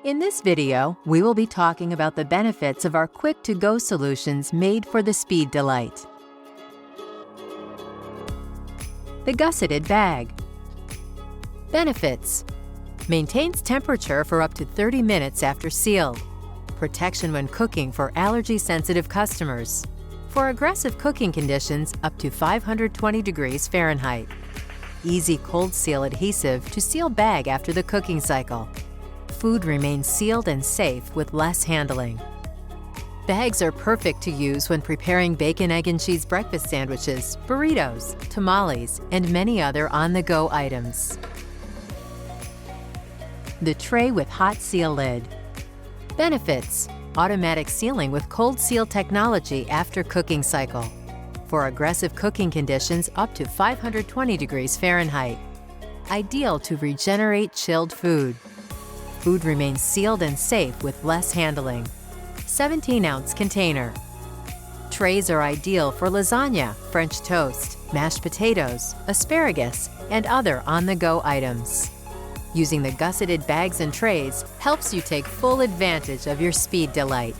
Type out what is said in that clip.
In this video, we will be talking about the benefits of our quick-to-go solutions made for the SpeeDelight. The Gusseted Bag. Benefits: maintains temperature for up to 30 minutes after sealed. Protection when cooking for allergy-sensitive customers. For aggressive cooking conditions up to 520 degrees Fahrenheit. Easy cold seal adhesive to seal bag after the cooking cycle. Food remains sealed and safe with less handling. Bags are perfect to use when preparing bacon, egg, and cheese breakfast sandwiches, burritos, tamales, and many other on-the-go items. The tray with hot seal lid. Benefits: automatic sealing with cold seal technology after cooking cycle. For aggressive cooking conditions up to 520 degrees Fahrenheit. Ideal to regenerate chilled food. Food remains sealed and safe with less handling. 17-ounce container. Trays are ideal for lasagna, French toast, mashed potatoes, asparagus, and other on-the-go items. Using the gusseted bags and trays helps you take full advantage of your SpeeDelight.